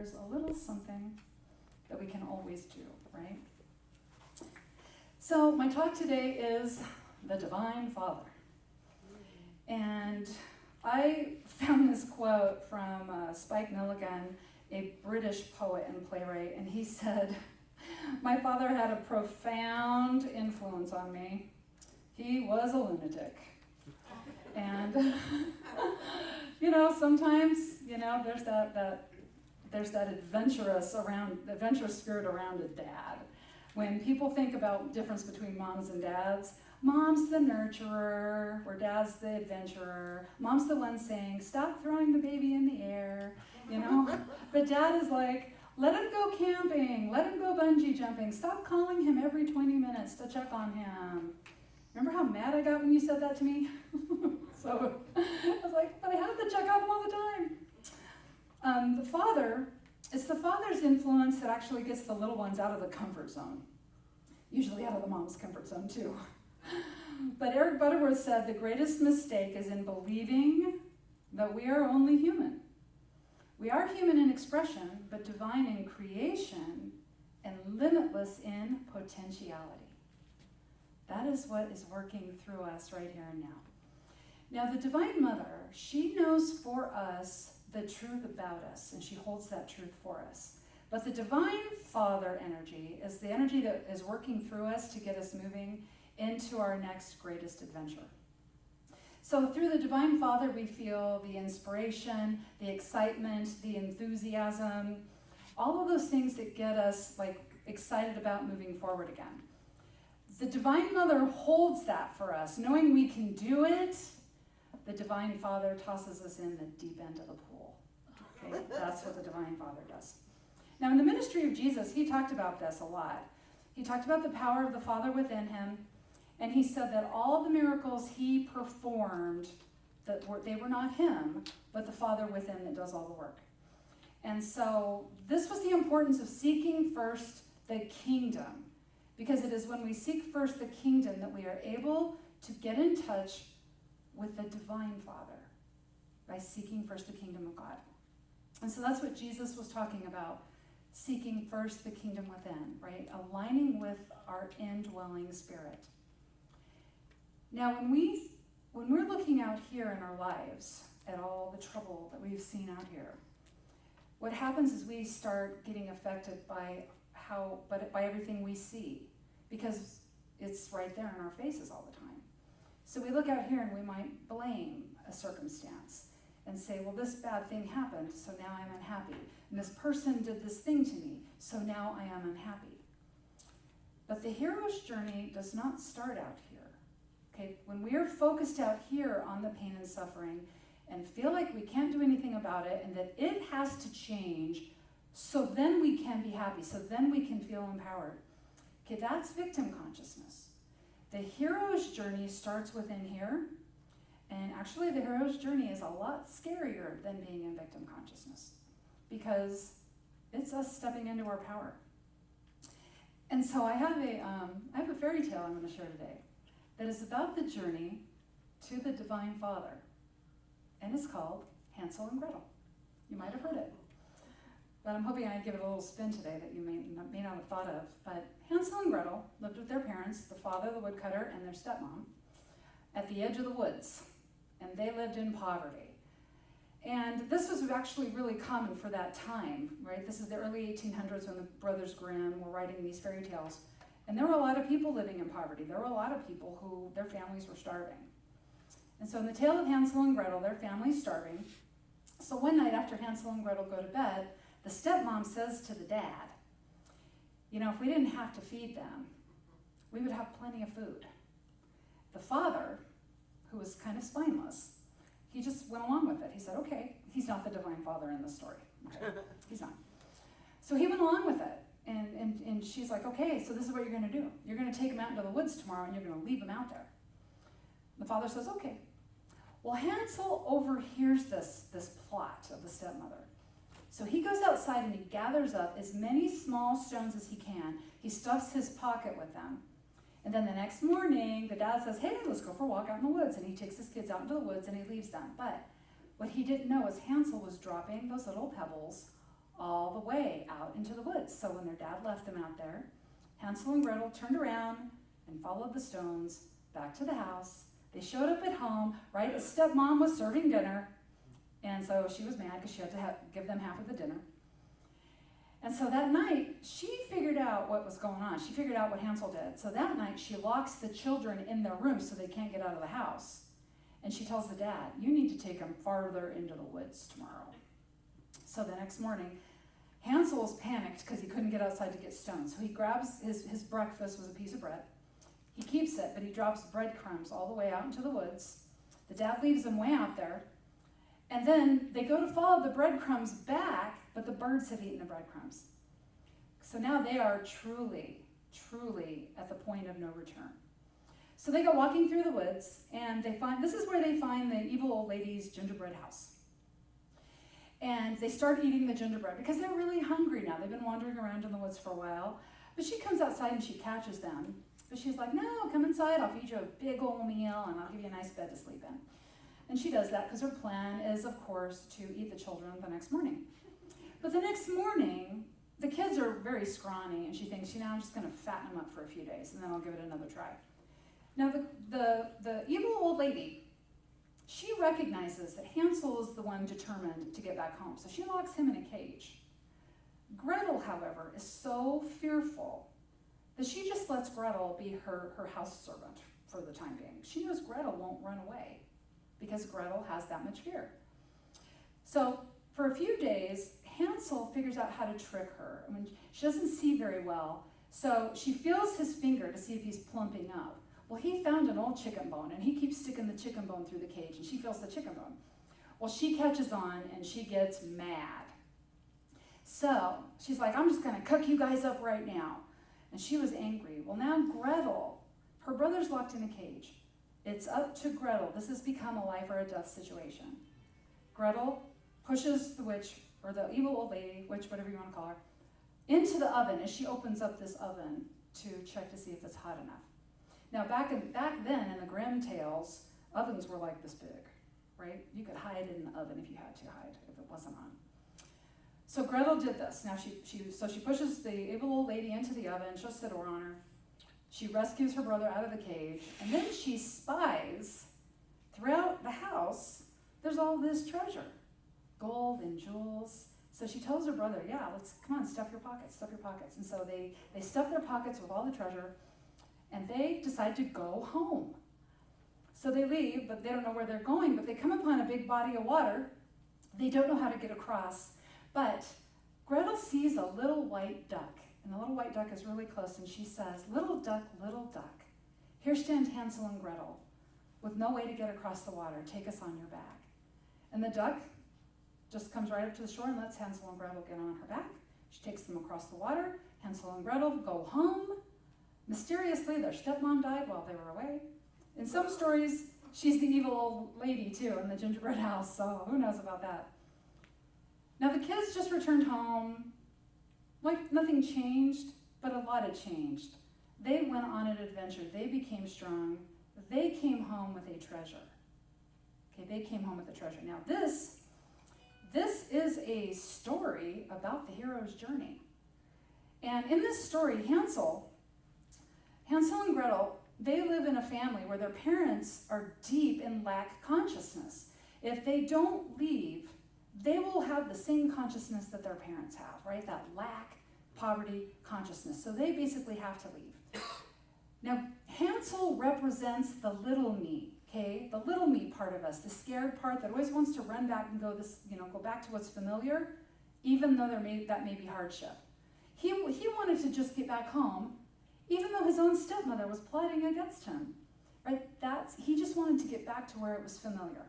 there's a little something that we can always do, right? So my talk today is the Divine Father. And I found this quote from Spike Milligan, a British poet and playwright, and he said, "My father had a profound influence on me. He was a lunatic." And, sometimes, there's that adventurous spirit around a dad. When people think about difference between moms and dads, mom's the nurturer, or dad's the adventurer. Mom's the one saying, "Stop throwing the baby in the air," But dad is like, "Let him go camping, let him go bungee jumping, stop calling him every 20 minutes to check on him." Remember how mad I got when you said that to me? So I was like, but I have to check on him all the time. It's the father's influence that actually gets the little ones out of the comfort zone. Usually out of the mom's comfort zone too. But Eric Butterworth said the greatest mistake is in believing that we are only human. We are human in expression, but divine in creation and limitless in potentiality. That is what is working through us right here and now. Now, the Divine Mother, she knows for us the truth about us, and she holds that truth for us. But the Divine Father energy is the energy that is working through us to get us moving into our next greatest adventure. So through the Divine Father, we feel the inspiration, the excitement, the enthusiasm, all of those things that get us excited about moving forward again. The Divine Mother holds that for us. Knowing we can do it, the Divine Father tosses us in the deep end of the pool. Okay, that's what the Divine Father does. Now, in the ministry of Jesus, he talked about this a lot. He talked about the power of the Father within him, and he said that all the miracles he performed, they were not him, but the Father within that does all the work. And so this was the importance of seeking first the kingdom, because it is when we seek first the kingdom that we are able to get in touch with the Divine Father by seeking first the kingdom of God. And so that's what Jesus was talking about, seeking first the kingdom within, right? Aligning with our indwelling spirit. Now, when we're looking out here in our lives at all the trouble that we've seen out here, what happens is we start getting affected by everything we see, because it's right there in our faces all the time. So we look out here and we might blame a circumstance and say, well, this bad thing happened, so now I'm unhappy. And this person did this thing to me, so now I am unhappy. But the hero's journey does not start out here. Okay, when we are focused out here on the pain and suffering and feel like we can't do anything about it and that it has to change, so then we can be happy, so then we can feel empowered. Okay, that's victim consciousness. The hero's journey starts within here, and actually the hero's journey is a lot scarier than being in victim consciousness, because it's us stepping into our power. And so I have a fairy tale I'm going to share today that is about the journey to the Divine Father, and it's called Hansel and Gretel. You might have heard it, but I'm hoping I give it a little spin today that you may not have thought of. But Hansel and Gretel lived with their parents, the father, the woodcutter, and their stepmom, at the edge of the woods, and they lived in poverty. And this was actually really common for that time, right? This is the early 1800s when the Brothers Grimm were writing these fairy tales. And there were a lot of people living in poverty. There were a lot of people who their families were starving. And so in the tale of Hansel and Gretel, their family's starving. So one night after Hansel and Gretel go to bed, the stepmom says to the dad, if we didn't have to feed them, we would have plenty of food. The father, who was kind of spineless, he just went along with it. He said, okay, he's not the Divine Father in the story. Okay, he's not. So he went along with it. And she's like, okay, so this is what you're going to do. You're going to take him out into the woods tomorrow, and you're going to leave him out there. The father says, okay. Well, Hansel overhears this plot of the stepmother. So he goes outside and he gathers up as many small stones as he can. He stuffs his pocket with them. And then the next morning, the dad says, hey, let's go for a walk out in the woods. And he takes his kids out into the woods and he leaves them. But what he didn't know is Hansel was dropping those little pebbles all the out into the woods. So when their dad left them out there, Hansel and Gretel turned around and followed the stones back to the house. They showed up at home, right as stepmom was serving dinner, and so she was mad because she had to give them half of the dinner. And so that night, she figured out what was going on. She figured out what Hansel did. So that night, she locks the children in their room so they can't get out of the house. And she tells the dad, you need to take them farther into the woods tomorrow. So the next morning, Hansel's panicked because he couldn't get outside to get stones. So he grabs his breakfast was a piece of bread. He keeps it, but he drops breadcrumbs all the way out into the woods. The dad leaves them way out there. And then they go to follow the breadcrumbs back, but the birds have eaten the breadcrumbs. So now they are truly, truly at the point of no return. So they go walking through the woods, and this is where they find the evil old lady's gingerbread house. And they start eating the gingerbread because they're really hungry now. They've been wandering around in the woods for a while. But she comes outside and she catches them. But she's like, no, come inside. I'll feed you a big old meal, and I'll give you a nice bed to sleep in. And she does that because her plan is, of course, to eat the children the next morning. But the next morning, the kids are very scrawny, and she thinks, I'm just going to fatten them up for a few days, and then I'll give it another try. Now, the evil old lady, she recognizes that Hansel is the one determined to get back home, so she locks him in a cage. Gretel, however, is so fearful that she just lets Gretel be her house servant for the time being. She knows Gretel won't run away because Gretel has that much fear. So for a few days, Hansel figures out how to trick her. I mean, she doesn't see very well, so she feels his finger to see if he's plumping up. Well, he found an old chicken bone, and he keeps sticking the chicken bone through the cage, and she feels the chicken bone. Well, she catches on, and she gets mad. So she's like, I'm just going to cook you guys up right now. And she was angry. Well, now Gretel, her brother's locked in a cage. It's up to Gretel. This has become a life or a death situation. Gretel pushes the witch, or the evil old lady, witch, whatever you want to call her, into the oven as she opens up this oven to check to see if it's hot enough. Now, back then in the Grimm tales, ovens were like this big, right? You could hide in the oven if you had to hide, if it wasn't on. So Gretel did this. Now she pushes the evil old lady into the oven, shuts the door on her. She rescues her brother out of the cage, and then she spies throughout the house, there's all this treasure, gold and jewels. So she tells her brother, yeah, come on, stuff your pockets. And so they stuff their pockets with all the treasure, and they decide to go home. So they leave, but they don't know where they're going, but they come upon a big body of water. They don't know how to get across, but Gretel sees a little white duck, and the little white duck is really close, and she says, little duck, here stand Hansel and Gretel, with no way to get across the water. Take us on your back. And the duck just comes right up to the shore and lets Hansel and Gretel get on her back. She takes them across the water. Hansel and Gretel go home. Mysteriously, their stepmom died while they were away. In some stories, she's the evil old lady, too, in the gingerbread house, so who knows about that. Now, the kids just returned home. Like nothing changed, but a lot had changed. They went on an adventure. They became strong. They came home with a treasure. Okay, they came home with a treasure. Now, this is a story about the hero's journey. And in this story, Hansel and Gretel, they live in a family where their parents are deep in lack consciousness. If they don't leave, they will have the same consciousness that their parents have, right? That lack, poverty, consciousness. So they basically have to leave. Now, Hansel represents the little me, okay? The little me part of us, the scared part that always wants to run back and go back to what's familiar, even though that may be hardship. He wanted to just get back home, even though his own stepmother was plotting against him, right? He just wanted to get back to where it was familiar.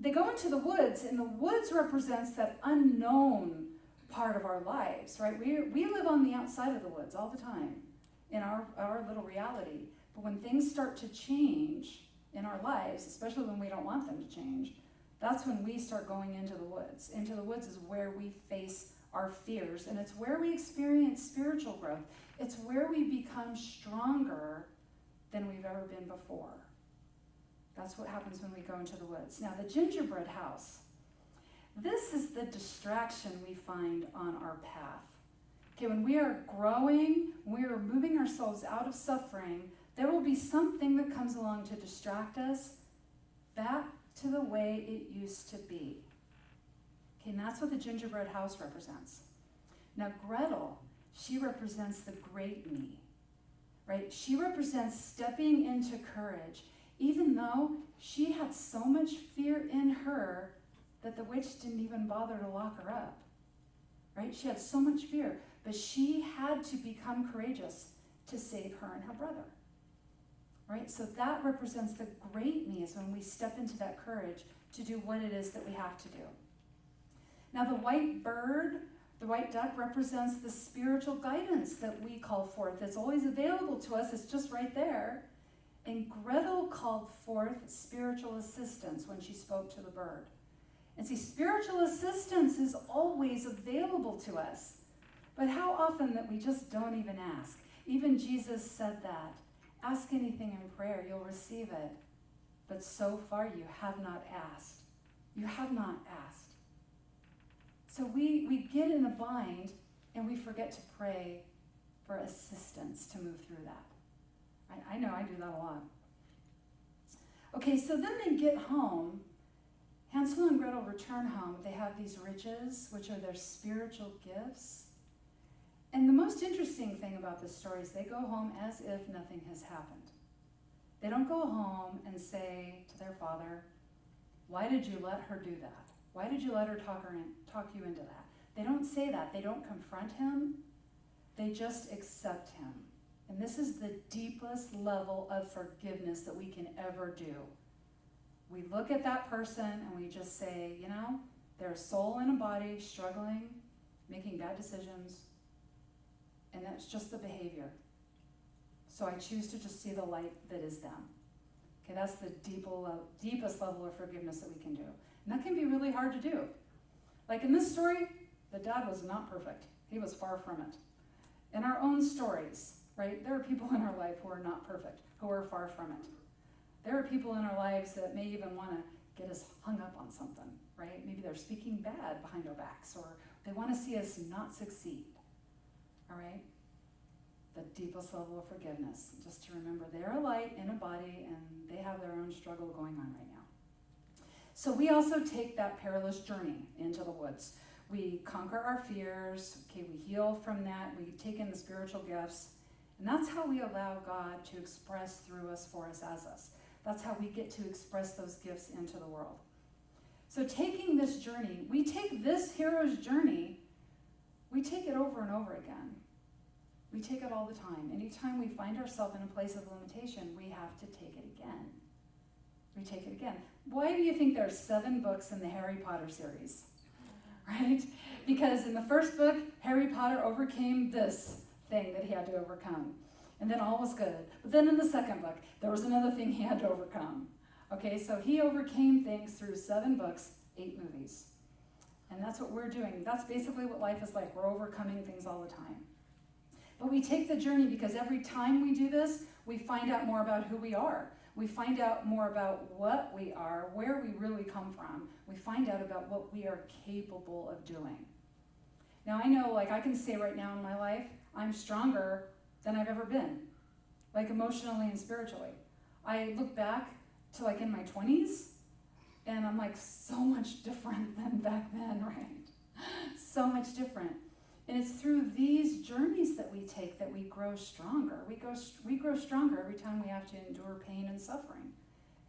They go into the woods, and the woods represents that unknown part of our lives, right? We live on the outside of the woods all the time in our little reality. But when things start to change in our lives, especially when we don't want them to change, that's when we start going into the woods. Into the woods is where we face our fears, and it's where we experience spiritual growth. It's where we become stronger than we've ever been before. That's what happens when we go into the woods. Now, the gingerbread house. This is the distraction we find on our path. Okay, when we are growing, when we are moving ourselves out of suffering, there will be something that comes along to distract us back to the way it used to be. Okay, and that's what the gingerbread house represents. Now, Gretel, she represents the great me, right? She represents stepping into courage, even though she had so much fear in her that the witch didn't even bother to lock her up, right? She had so much fear, but she had to become courageous to save her and her brother, right? So that represents the great me, is when we step into that courage to do what it is that we have to do. Now, the white bird, the white duck, represents the spiritual guidance that we call forth. It's always available to us. It's just right there. And Gretel called forth spiritual assistance when she spoke to the bird. And see, spiritual assistance is always available to us. But how often that we just don't even ask. Even Jesus said that. Ask anything in prayer, you'll receive it. But so far you have not asked. You have not asked. So we get in a bind and we forget to pray for assistance to move through that. I know I do that a lot. Okay, so then they get home. Hansel and Gretel return home. They have these riches, which are their spiritual gifts. And the most interesting thing about this story is they go home as if nothing has happened. They don't go home and say to their father, "Why did you let her do that? Why did you let her talk you into that?" They don't say that. They don't confront him. They just accept him. And this is the deepest level of forgiveness that we can ever do. We look at that person and we just say, you know, they're a soul and a body struggling, making bad decisions, and that's just the behavior. So I choose to just see the light that is them. Okay, that's the deepest level of forgiveness that we can do. And that can be really hard to do. Like in this story, the dad was not perfect. He was far from it. In our own stories, right, there are people in our life who are not perfect, who are far from it. There are people in our lives that may even want to get us hung up on something, right? Maybe they're speaking bad behind our backs, or they want to see us not succeed, all right? The deepest level of forgiveness, just to remember they're a light in a body and they have their own struggle going on right now. So we also take that perilous journey into the woods. We conquer our fears, okay, we heal from that, we take in the spiritual gifts, and that's how we allow God to express through us, for us, as us. That's how we get to express those gifts into the world. So taking this journey, we take this hero's journey, we take it over and over again. We take it all the time. Anytime we find ourselves in a place of limitation, we have to take it again. We take it again. Why do you think there are 7 books in the Harry Potter series? Right? Because in the first book, Harry Potter overcame this thing that he had to overcome. And then all was good. But then in the second book, there was another thing he had to overcome. Okay, so he overcame things through 7 books, 8 movies. And that's what we're doing. That's basically what life is like. We're overcoming things all the time. But we take the journey because every time we do this, we find out more about who we are. We find out more about what we are, where we really come from. We find out about what we are capable of doing. Now, I know, like, I can say right now in my life, I'm stronger than I've ever been, like emotionally and spiritually. I look back to like in my 20s, and I'm like so much different than back then, right? So much different. And it's through these journeys that we take that we grow stronger. We grow stronger every time we have to endure pain and suffering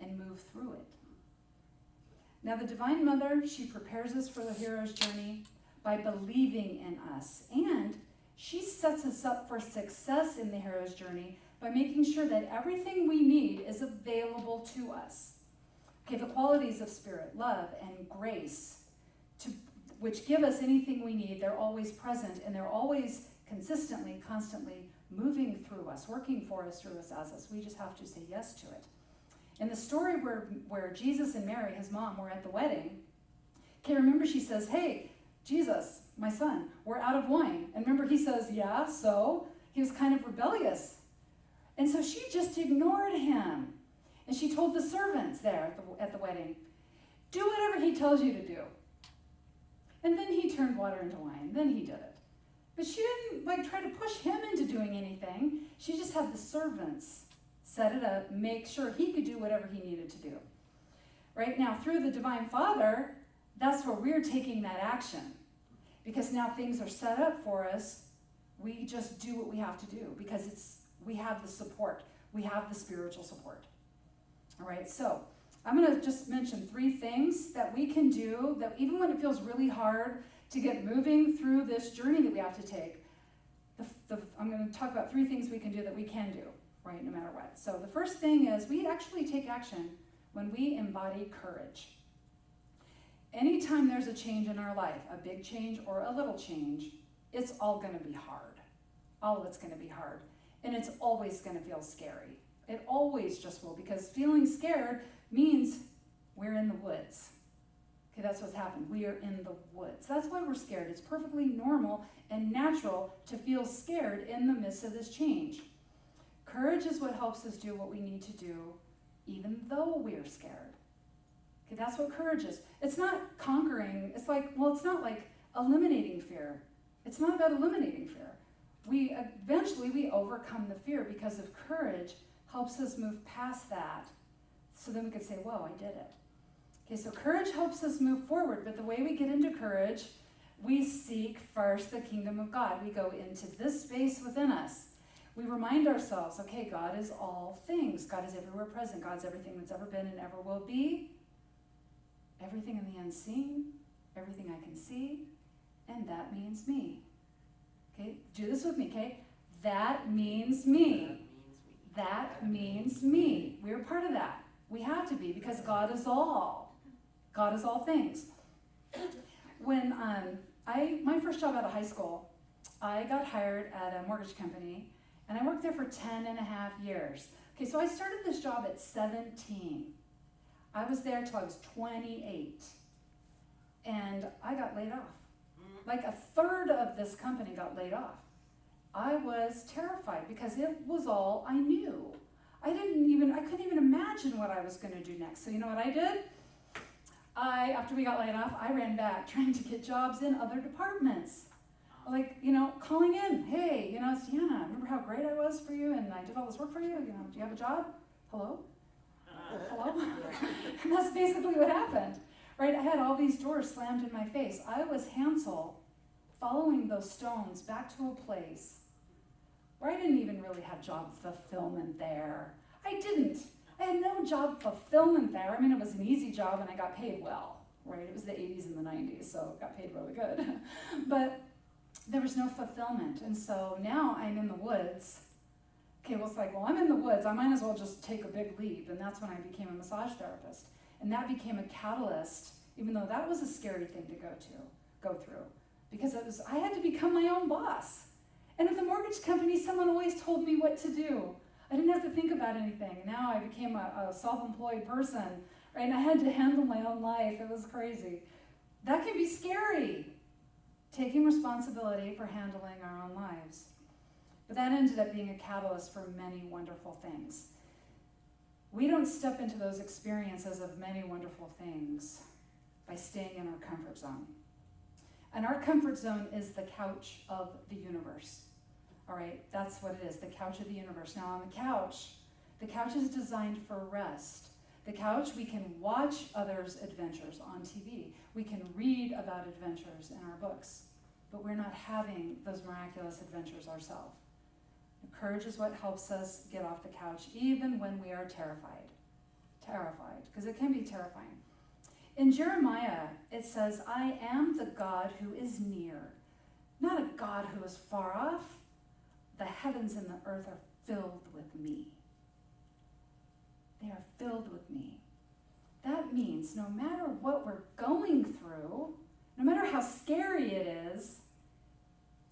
and move through it. Now, the Divine Mother, she prepares us for the hero's journey by believing in us. And she sets us up for success in the hero's journey by making sure that everything we need is available to us. Okay, the qualities of spirit, love, and grace, which give us anything we need, they're always present, and they're always consistently, constantly moving through us, working for us, through us, as us. We just have to say yes to it. In the story where Jesus and Mary, his mom, were at the wedding, okay, remember she says, "Hey, Jesus, my son, we're out of wine." And remember he says, "Yeah, so?" He was kind of rebellious. And so she just ignored him. And she told the servants there at the wedding, "Do whatever he tells you to do." And then he turned water into wine. Then he did it. But she didn't try to push him into doing anything. She just had the servants set it up, make sure he could do whatever he needed to do. Right now, through the Divine Father, that's where we're taking that action. Because now things are set up for us. We just do what we have to do because we have the support. We have the spiritual support. All right, so I'm going to just mention 3 things that we can do that even when it feels really hard to get moving through this journey that we have to take. I'm going to talk about 3 things we can do that we can do, right, no matter what. So the first thing is we actually take action when we embody courage. Anytime there's a change in our life, a big change or a little change, it's all going to be hard. All of it's going to be hard. And it's always going to feel scary. It always just will, because feeling scared means we're in the woods. Okay, that's what's happened. We are in the woods. That's why we're scared. It's perfectly normal and natural to feel scared in the midst of this change. Courage is what helps us do what we need to do, even though we're scared. Okay, that's what courage is. It's not conquering. It's not like eliminating fear. It's not about eliminating fear. Eventually we overcome the fear because of courage helps us move past that. So then we could say, whoa, I did it. Okay, so courage helps us move forward, but the way we get into courage, we seek first the kingdom of God. We go into this space within us. We remind ourselves, okay, God is all things. God is everywhere present. God's everything that's ever been and ever will be. Everything in the unseen, everything I can see, and that means me. Okay, do this with me, okay? That means me. That means me. We're part of that. We have to be, because God is all. God is all things. When my first job out of high school, I got hired at a mortgage company, and I worked there for 10 and a half years. Okay, so I started this job at 17. I was there till I was 28, and I got laid off. Like 1/3 of this company got laid off. I was terrified because it was all I knew. I couldn't even imagine what I was going to do next. So you know what I did? After we got laid off, I ran back trying to get jobs in other departments. Calling in, hey, it's Deanna. Remember how great I was for you and I did all this work for you? Do you have a job? Hello? Hello? And that's basically what happened, right? I had all these doors slammed in my face. I was Hansel following those stones back to a place where I didn't even really have job fulfillment there. I didn't. I had no job fulfillment there. I mean, it was an easy job and I got paid well, right? It was the 80s and the 90s, so I got paid really good. But there was no fulfillment. And so now I'm in the woods. Okay, well, it's like, I'm in the woods. I might as well just take a big leap. And that's when I became a massage therapist. And that became a catalyst, even though that was a scary thing to go through. Because I had to become my own boss. And at the mortgage company, someone always told me what to do. I didn't have to think about anything. Now I became a self-employed person, right? And I had to handle my own life. It was crazy. That can be scary, taking responsibility for handling our own lives. But that ended up being a catalyst for many wonderful things. We don't step into those experiences of many wonderful things by staying in our comfort zone. And our comfort zone is the couch of the universe. All right, that's what it is, the couch of the universe. Now on the couch is designed for rest. The couch, we can watch others' adventures on TV. We can read about adventures in our books, but we're not having those miraculous adventures ourselves. Courage is what helps us get off the couch, even when we are terrified. Terrified, because it can be terrifying. In Jeremiah, it says, I am the God who is near, not a God who is far off. The heavens and the earth are filled with me. They are filled with me. That means no matter what we're going through, no matter how scary it is,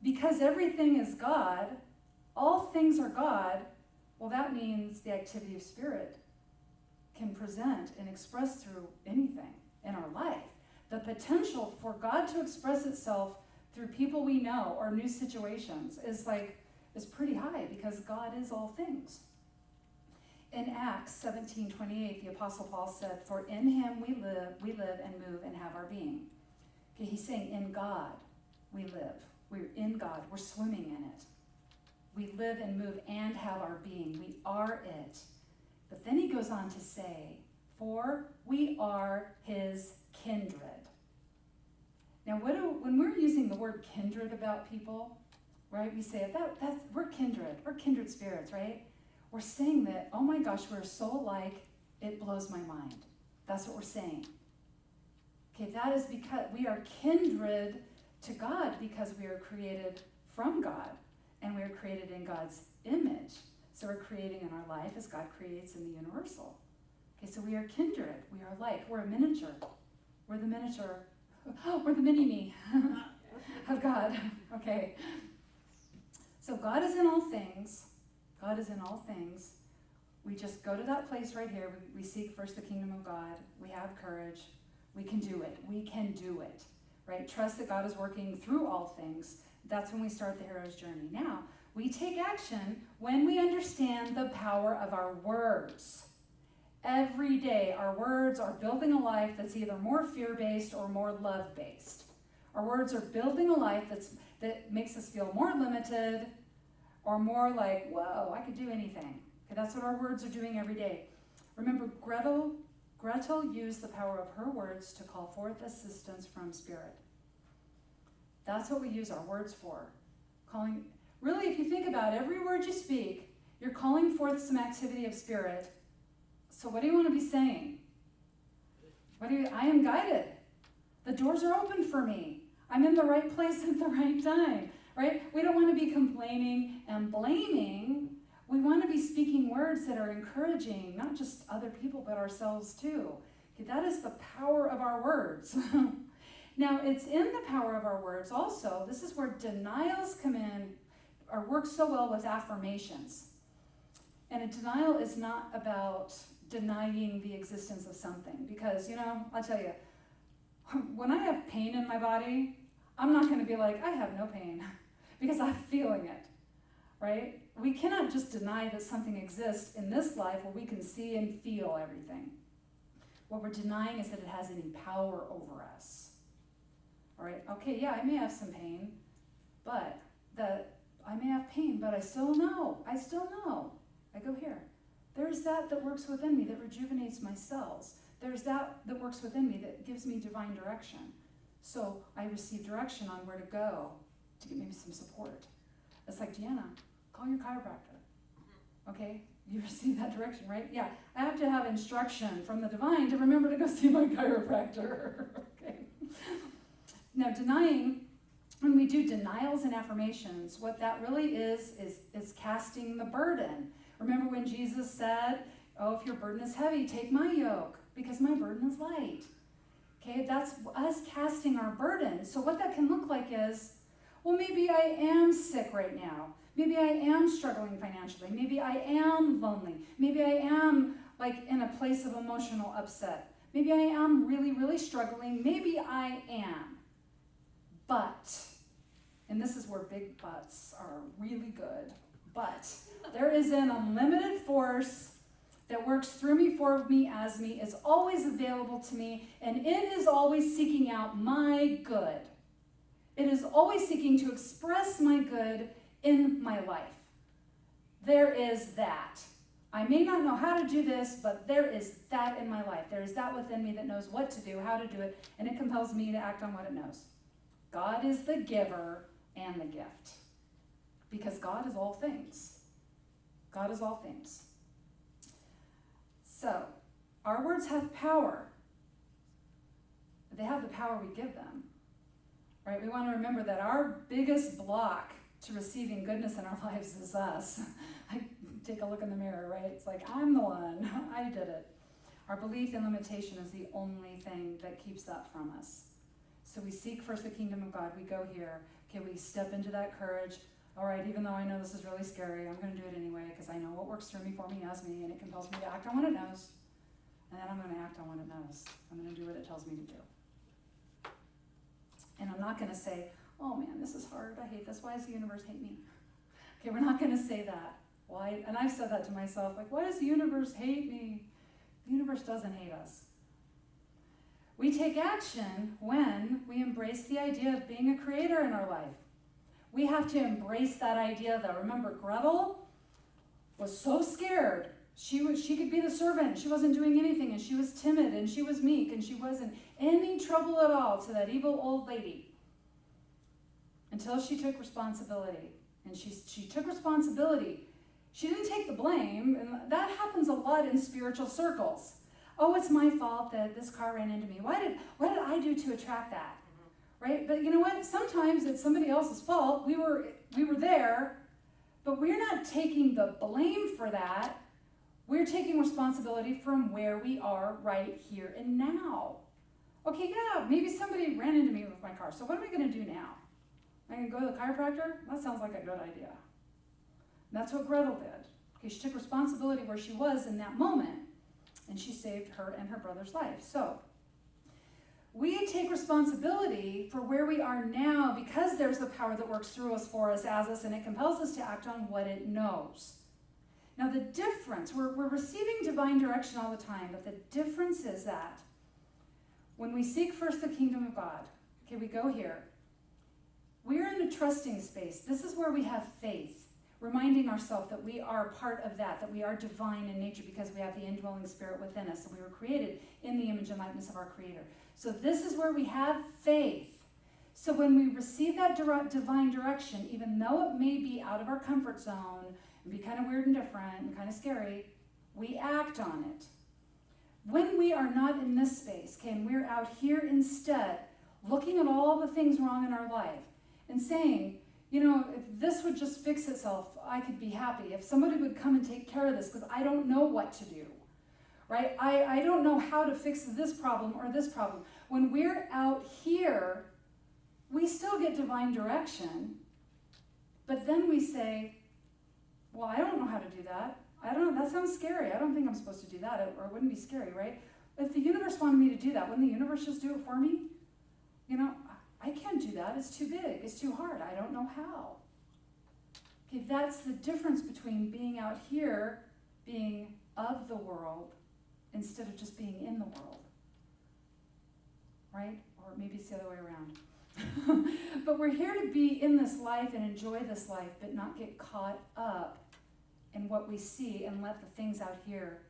because everything is God, all things are God, well, that means the activity of spirit can present and express through anything in our life. The potential for God to express itself through people we know or new situations is pretty high because God is all things. In Acts 17:28, the Apostle Paul said, for in him we live and move and have our being. Okay, he's saying in God we live. We're in God. We're swimming in it. We live and move and have our being. We are it. But then he goes on to say, for we are his kindred. Now, when we're using the word kindred about people, right, we say, we're kindred spirits, right? We're saying that, oh my gosh, we're so alike, it blows my mind. That's what we're saying. Okay, that is because we are kindred to God because we are created from God and we are created in God's image. So we're creating in our life as God creates in the universal. Okay, so we are kindred. We are alike. We're a miniature. We're the miniature. We're the mini-me of God. Okay. So God is in all things. God is in all things. We just go to that place right here. We seek first the kingdom of God. We have courage. We can do it. We can do it. Right? Trust that God is working through all things. That's when we start the hero's journey. Now, we take action when we understand the power of our words. Every day, our words are building a life that's either more fear-based or more love-based. Our words are building a life that makes us feel more limited or more like, whoa, I could do anything. Okay, that's what our words are doing every day. Remember, Gretel used the power of her words to call forth assistance from Spirit. That's what we use our words for. Really, if you think about it, every word you speak, you're calling forth some activity of Spirit. So what do you want to be saying? I am guided. The doors are open for me. I'm in the right place at the right time, right? We don't want to be complaining and blaming. We want to be speaking words that are encouraging, not just other people, but ourselves too. Okay, that is the power of our words. Now, it's in the power of our words also. This is where denials come in or work so well with affirmations. And a denial is not about denying the existence of something. Because, I'll tell you, when I have pain in my body, I'm not going to be like, I have no pain, because I'm feeling it, right? We cannot just deny that something exists in this life where we can see and feel everything. What we're denying is that it has any power over us. All right, okay, yeah, I may have some pain, but I may have pain, but I still know. I go here. There's that works within me that rejuvenates my cells. There's that works within me that gives me divine direction. So I receive direction on where to go to get maybe some support. It's like, Deanna, call your chiropractor. Okay? You receive that direction, right? Yeah. I have to have instruction from the divine to remember to go see my chiropractor. Okay? Now, when we do denials and affirmations, what that really is casting the burden. Remember when Jesus said, oh, if your burden is heavy, take my yoke, because my burden is light. Okay, that's us casting our burden. So what that can look like is, well, maybe I am sick right now. Maybe I am struggling financially. Maybe I am lonely. Maybe I am in a place of emotional upset. Maybe I am really, really struggling. Maybe I am. But, and this is where big buts are really good, but there is an unlimited force that works through me, for me, as me, is always available to me, and it is always seeking out my good. It is always seeking to express my good in my life. There is that. I may not know how to do this, but there is that in my life. There is that within me that knows what to do, how to do it, and it compels me to act on what it knows. God is the giver and the gift, because God is all things. God is all things. So, our words have power. They have the power we give them. Right? We want to remember that our biggest block to receiving goodness in our lives is us. I take a look in the mirror, right? It's like, I'm the one. I did it. Our belief in limitation is the only thing that keeps that from us. So we seek first the kingdom of God. We go here. Okay, we step into that courage. All right, even though I know this is really scary, I'm going to do it anyway because I know what works through me, for me, as me, and it compels me to act on what it knows. And then I'm going to act on what it knows. I'm going to do what it tells me to do. And I'm not going to say, oh man, this is hard. I hate this. Why does the universe hate me? Okay, we're not going to say that. Why? And I've said that to myself, like, why does the universe hate me? The universe doesn't hate us. We take action when we embrace the idea of being a creator in our life. We have to embrace that idea, though. Remember, Gretel was so scared. She could be the servant. She wasn't doing anything, and she was timid, and she was meek, and she wasn't any trouble at all to that evil old lady until she took responsibility. And she took responsibility. She didn't take the blame, and that happens a lot in spiritual circles. Oh, it's my fault that this car ran into me. What did I do to attract that? Right? But you know what? Sometimes it's somebody else's fault. We were there, but we're not taking the blame for that. We're taking responsibility from where we are right here and now. Okay, yeah, maybe somebody ran into me with my car. So what am I going to do now? Am I going to go to the chiropractor? That sounds like a good idea. And that's what Gretel did. Okay, she took responsibility where she was in that moment, and she saved her and her brother's life. So we take responsibility for where we are now because there's the power that works through us, for us, as us, and it compels us to act on what it knows. Now the difference, we're receiving divine direction all the time, but the difference is that when we seek first the kingdom of God, okay, we go here, we're in a trusting space. This is where we have faith, reminding ourselves that we are part of that we are divine in nature because we have the indwelling spirit within us, and we were created in the image and likeness of our Creator. So this is where we have faith. So when we receive that divine direction, even though it may be out of our comfort zone and be kind of weird and different and kind of scary, we act on it. When we are not in this space, okay, and we're out here instead, looking at all the things wrong in our life and saying, you know, if this would just fix itself, I could be happy. If somebody would come and take care of this, because I don't know what to do, right? I don't know how to fix this problem or this problem. When we're out here, we still get divine direction, but then we say, well, I don't know how to do that. I don't know, that sounds scary. I don't think I'm supposed to do that, or it wouldn't be scary, right? If the universe wanted me to do that, wouldn't the universe just do it for me? You know, I can't do that. It's too big. It's too hard. I don't know how. Okay, that's the difference between being out here, being of the world, instead of just being in the world. Right? Or maybe it's the other way around. But we're here to be in this life and enjoy this life, but not get caught up in what we see and let the things out here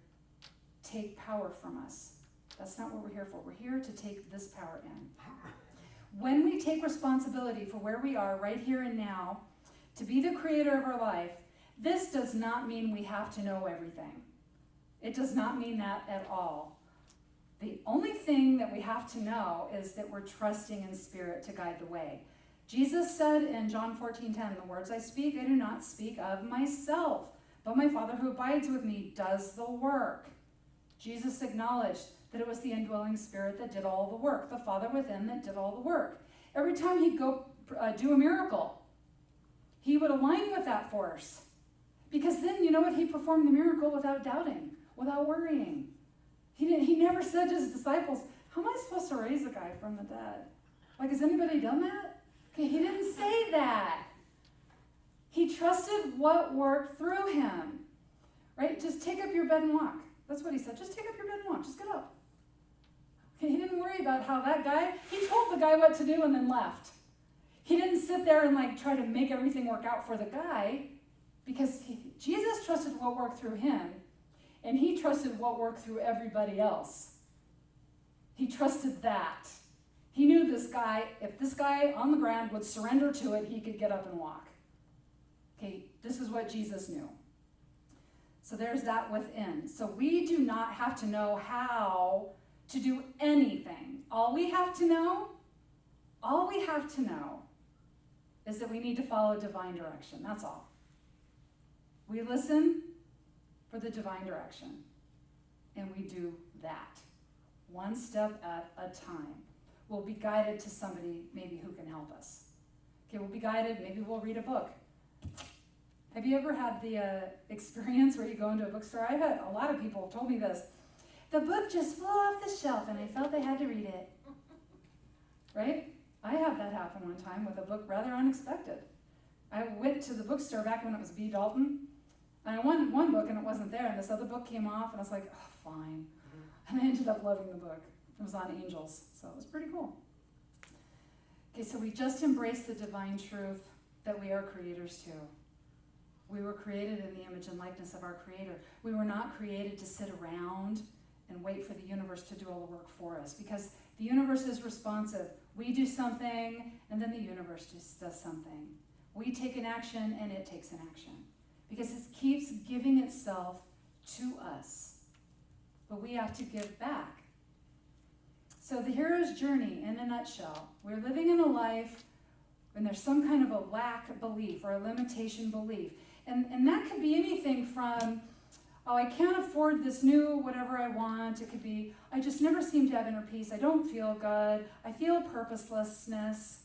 take power from us. That's not what we're here for. We're here to take this power in. When we take responsibility for where we are right here and now, to be the creator of our life, this does not mean we have to know everything. It does not mean that at all. The only thing that we have to know is that we're trusting in Spirit to guide the way. Jesus said in John 14:10, the words I speak, I do not speak of myself, but my Father who abides with me does the work. Jesus acknowledged that it was the indwelling Spirit that did all the work, the Father within that did all the work. Every time he'd go do a miracle, he would align with that force. Because then, you know what, he performed the miracle without doubting, without worrying. He never said to his disciples, how am I supposed to raise a guy from the dead? Like, has anybody done that? Okay, he didn't say that. He trusted what worked through him, right? Just take up your bed and walk. That's what he said. Just take up your bed and walk. Just get up. Okay, he didn't worry about how that guy, he told the guy what to do and then left. He didn't sit there and like try to make everything work out for the guy, because Jesus trusted what worked through him, and he trusted what worked through everybody else. He trusted that. He knew this guy, if this guy on the ground would surrender to it, he could get up and walk. Okay, this is what Jesus knew. So there's that within. So we do not have to know how to do anything. All we have to know is that we need to follow divine direction. That's all. We listen for the divine direction, and we do that. One step at a time. We'll be guided to somebody maybe who can help us. Okay, we'll be guided, maybe we'll read a book. Have you ever had the experience where you go into a bookstore? I've had a lot of people have told me this. The book just flew off the shelf and I felt I had to read it. Right? I had that happen one time with a book rather unexpected. I went to the bookstore back when it was B. Dalton, and I wanted one book and it wasn't there, and this other book came off, and I was like, oh, fine. And I ended up loving the book. It was on angels, so it was pretty cool. Okay, so we just embraced the divine truth that we are creators too. We were created in the image and likeness of our Creator. We were not created to sit around and wait for the universe to do all the work for us, because the universe is responsive. We do something, and then the universe just does something. We take an action, and it takes an action, because it keeps giving itself to us. But we have to give back. So the hero's journey, in a nutshell, we're living in a life when there's some kind of a lack belief or a limitation belief. And that could be anything from, oh, I can't afford this new whatever I want. It could be, I just never seem to have inner peace. I don't feel good. I feel purposelessness,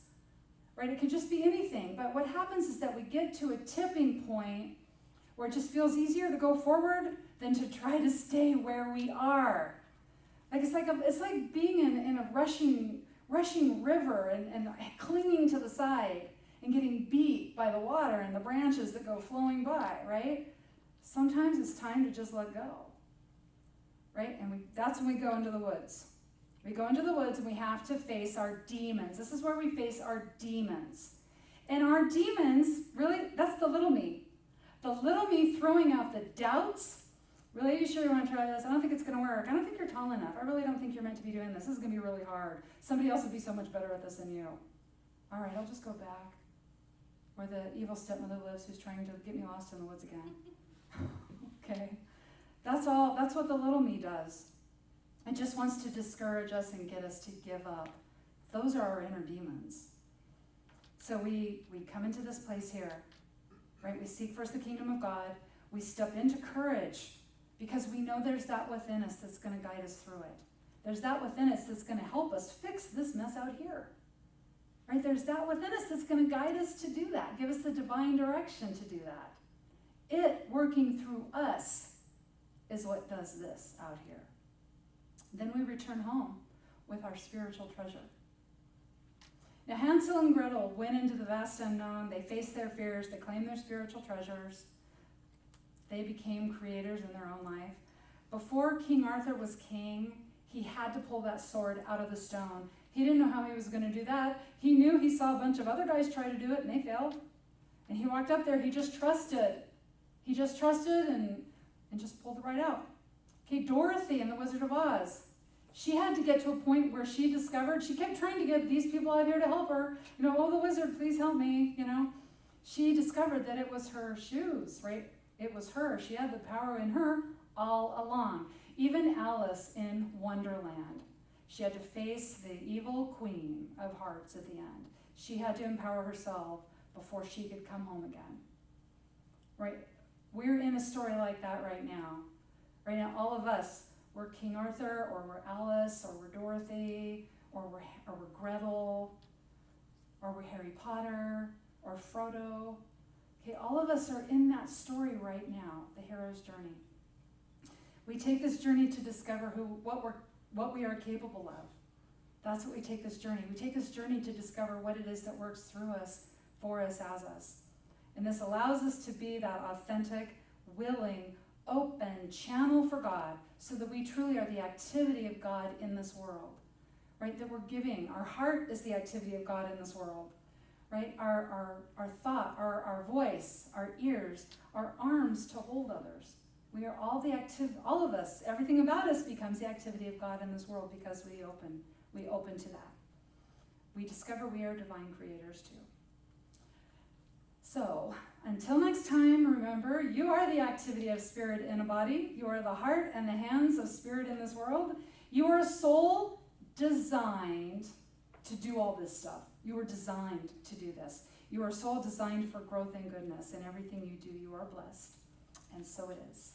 right? It could just be anything. But what happens is that we get to a tipping point where it just feels easier to go forward than to try to stay where we are. Like it's like being in a rushing river and clinging to the side and getting beat by the water and the branches that go flowing by, right? Sometimes it's time to just let go, right? And that's when we go into the woods. We go into the woods and we have to face our demons. This is where we face our demons. And our demons, really, that's the little me. The little me throwing out the doubts. Really, are you sure you want to try this? I don't think it's going to work. I don't think you're tall enough. I really don't think you're meant to be doing this. This is going to be really hard. Somebody else would be so much better at this than you. All right, I'll just go back where the evil stepmother lives who's trying to get me lost in the woods again. Okay, that's what the little me does. It just wants to discourage us and get us to give up. Those are our inner demons. So we come into this place here, right? We seek first the kingdom of God. We step into courage because we know there's that within us that's going to guide us through it. There's that within us that's going to help us fix this mess out here. Right? There's that within us that's going to guide us to do that, give us the divine direction to do that. It working through us is what does this out here. Then we return home with our spiritual treasure. Now, Hansel and Gretel went into the vast unknown. They faced their fears. They claimed their spiritual treasures. They became creators in their own life. Before King Arthur was king, he had to pull that sword out of the stone. He didn't know how he was going to do that. He knew he saw a bunch of other guys try to do it, and they failed. And he walked up there. He just trusted. He just trusted and just pulled it right out. Okay, Dorothy in The Wizard of Oz. She had to get to a point where she discovered, she kept trying to get these people out here to help her. Oh, the wizard, please help me, She discovered that it was her shoes, right? It was her. She had the power in her all along. Even Alice in Wonderland. She had to face the evil queen of hearts at the end. She had to empower herself before she could come home again. Right? We're in a story like that right now. Right now, all of us, we're King Arthur, or we're Alice, or we're Dorothy, or we're Gretel, or we're Harry Potter, or Frodo. Okay, all of us are in that story right now, the hero's journey. We take this journey to discover what we are capable of. That's what we take this journey. We take this journey to discover what it is that works through us, for us, as us. And this allows us to be that authentic, willing, open channel for God, so that we truly are the activity of God in this world, right? That we're giving. Our heart is the activity of God in this world, right? Our thought, our voice, our ears, our arms to hold others. We are all of us, everything about us becomes the activity of God in this world because we open to that. We discover we are divine creators too. So, until next time, remember, you are the activity of spirit in a body. You are the heart and the hands of spirit in this world. You are a soul designed to do all this stuff. You were designed to do this. You are a soul designed for growth and goodness. In everything you do, you are blessed. And so it is.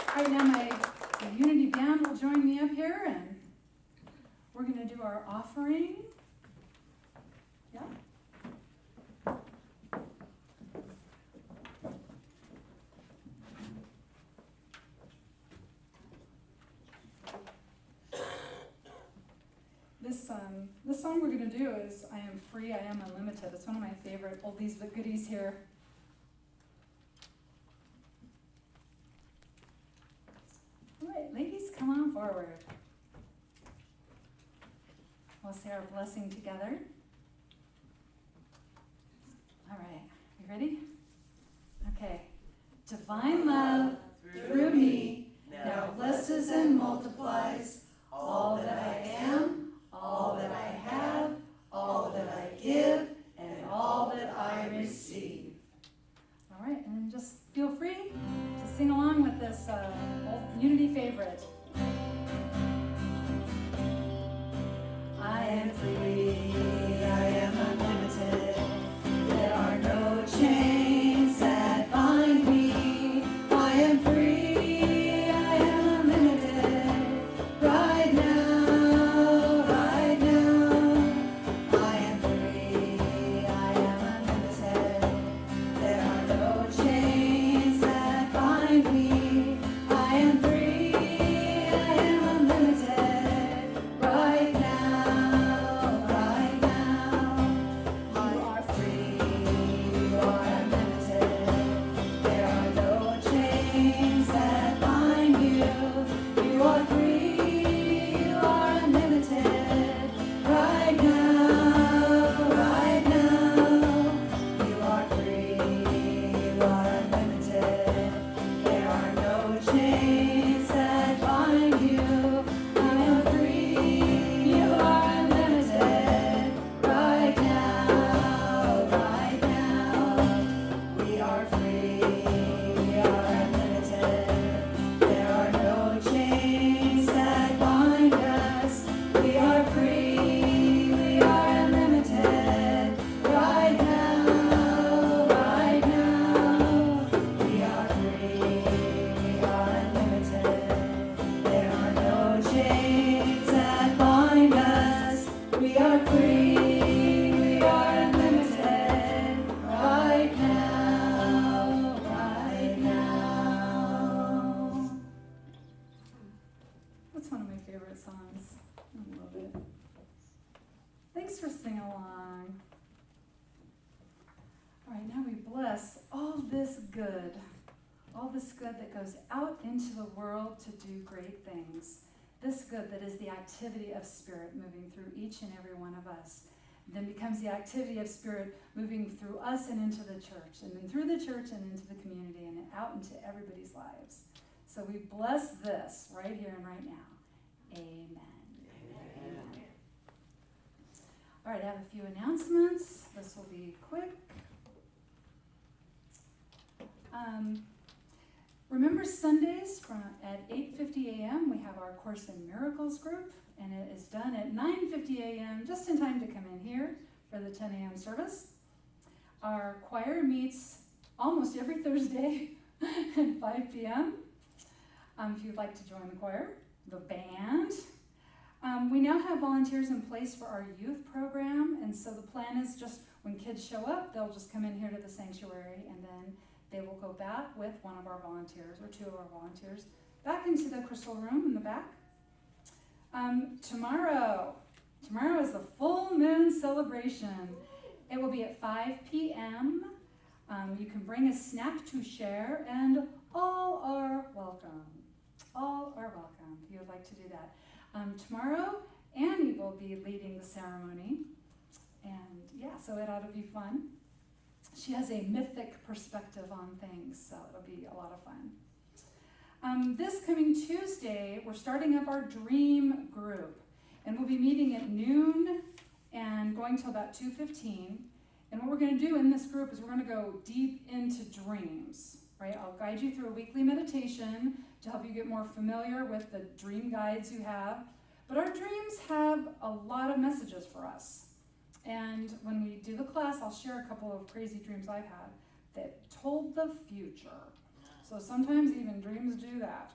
All right, now the Unity Band will join me up here, and we're going to do our offering. Yeah. This song we're going to do is I Am Free, I Am Unlimited. It's one of my favorite oldies but goodies here. right, ladies, come on forward. We'll say our blessing together. All right, you ready? Okay. Divine love through me now blesses and multiplies all that I am, all that I have, all that I give, and all that I receive. All right, and then just feel free to sing along with this old Unity favorite. I am free, I am unlimited. There are no chains that bind me. I am free, I am unlimited. Right now, right now. I am free, I am unlimited. There are no chains that bind me. I am free, I am unlimited. Right now, right now. You are free, you are unlimited. There are no chains that bind you. You are free, you are unlimited. Right now, right now. You are free, you are unlimited. There are no chains that bind you. I am free, you are unlimited. Right now, right now. We are free, we are unlimited. There are no chains that bind us. We are free, we are unlimited. Right now, right now. We are free, we are unlimited. There are no chains that bind us. We are free, we are unlimited. Right now, right now. That's one of my favorite songs. I love it. Thanks for singing along. All right, now we bless all this good that goes out into the world to do great things. This good that is the activity of Spirit moving through each and every one of us. Then becomes the activity of Spirit moving through us and into the church, and then through the church and into the community and out into everybody's lives. So we bless this right here and right now. Amen. Amen. All right, I have a few announcements. This will be quick. Remember Sundays at 8:50 a.m. we have our Course in Miracles group, and it is done at 9:50 a.m. just in time to come in here for the 10 a.m. service. Our choir meets almost every Thursday at 5 p.m. If you'd like to join the choir, the band. We now have volunteers in place for our youth program, and so the plan is just when kids show up, they'll just come in here to the sanctuary, and then they will go back with one of our volunteers or two of our volunteers back into the crystal room in the back. Tomorrow is the full moon celebration. It will be at 5 p.m. You can bring a snack to share, and all are welcome. All are welcome if you would like to do that. Tomorrow, Annie will be leading the ceremony, and yeah, so it ought to be fun. She has a mythic perspective on things, so it'll be a lot of fun. This coming Tuesday, we're starting up our dream group, and we'll be meeting at noon and going till about 2:15. And what we're going to do in this group is we're going to go deep into dreams, right? I'll guide you through a weekly meditation to help you get more familiar with the dream guides you have. But our dreams have a lot of messages for us. And when we do the class, I'll share a couple of crazy dreams I've had that told the future. So sometimes even dreams do that.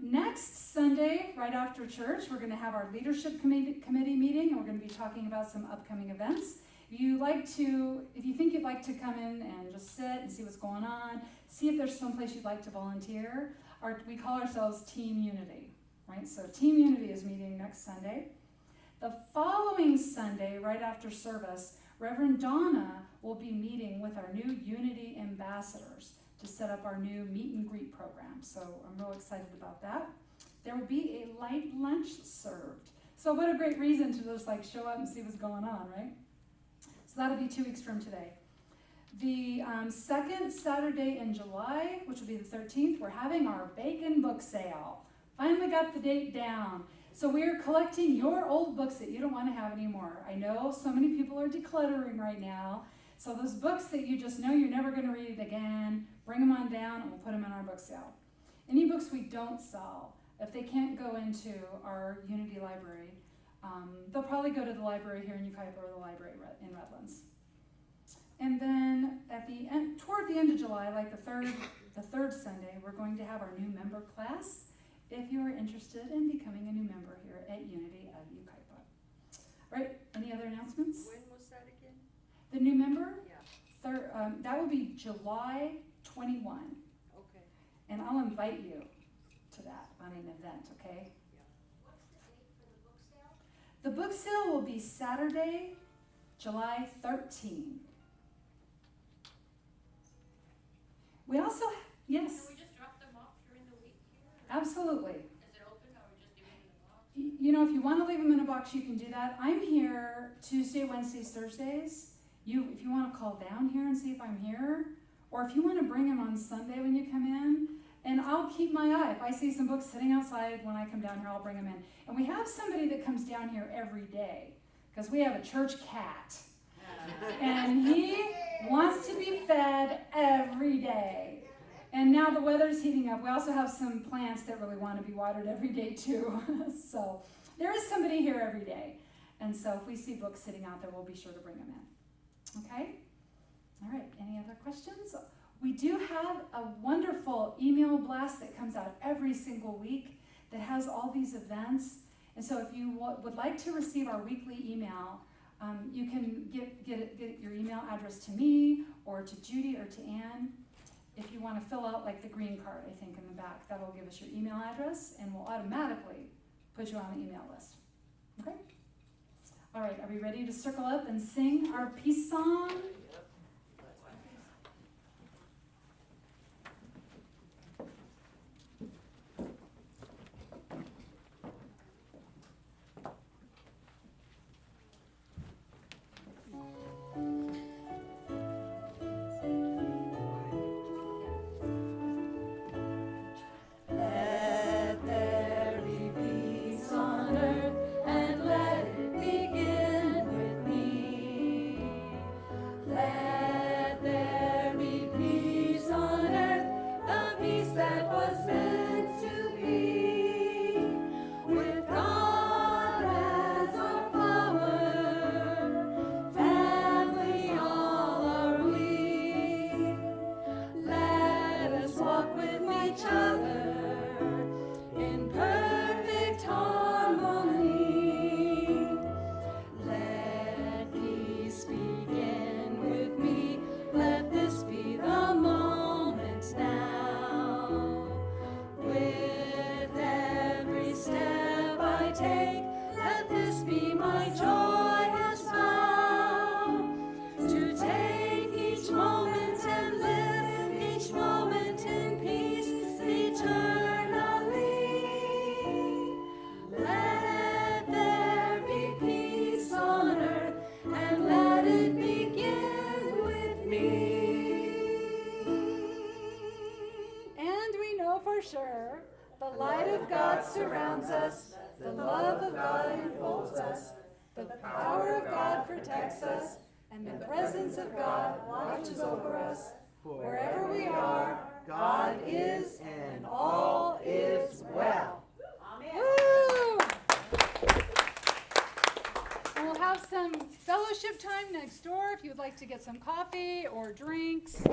Next Sunday, right after church, we're going to have our leadership committee meeting, and we're going to be talking about some upcoming events. If you think you'd like to come in and just sit and see what's going on, see if there's someplace you'd like to volunteer, we call ourselves Team Unity, right? So Team Unity is meeting next Sunday. The following Sunday, right after service, Reverend Deanna will be meeting with our new Unity ambassadors to set up our new meet and greet program. So I'm real excited about that. There will be a light lunch served. So what a great reason to just like show up and see what's going on, right? So that'll be 2 weeks from today. The second Saturday in July, which will be the 13th, we're having our bacon book sale. Finally got the date down. So we're collecting your old books that you don't want to have anymore. I know so many people are decluttering right now. So those books that you just know you're never going to read again, bring them on down and we'll put them in our book sale. Any books we don't sell, if they can't go into our Unity library, they'll probably go to the library here in Yucaipa or the library in Redlands. And then at the end, toward the end of July, like the third Sunday, we're going to have our new member class if you are interested in becoming a new member here at Unity of Yucaipa. Right, any other announcements? When was that again? The new member? Yeah. That will be July 21. Okay. And I'll invite you to that on an event, okay? Yeah. What's the date for the book sale? The book sale will be Saturday, July 13. We also, yes, Can we just drop them off during the week here? absolutely. Is it open or we just do it in the box? You know, if you want to leave them in a box, you can do that. I'm here Tuesday, Wednesdays, Thursdays. If you want to call down here and see if I'm here, or if you want to bring them on Sunday when you come in, and I'll keep my eye. If I see some books sitting outside when I come down here, I'll bring them in. And we have somebody that comes down here every day because we have a church cat. And he wants to be fed every day. And now the weather's heating up. We also have some plants that really want to be watered every day too. So there is somebody here every day. And so if we see books sitting out there, we'll be sure to bring them in. Okay? All right, any other questions? We do have a wonderful email blast that comes out every single week that has all these events. And so if you would like to receive our weekly email, you can get your email address to me or to Judy or to Ann. If you want to fill out like the green card, I think in the back, that'll give us your email address and we'll automatically put you on the email list. Okay? All right, are we ready to circle up and sing our peace song? Sure, the light of God surrounds us, the love of God enfolds us, the power of God protects us, and the presence of God watches over us. Wherever we are, God is, and all is well. Amen. Woo! And we'll have some fellowship time next door if you would like to get some coffee or drinks.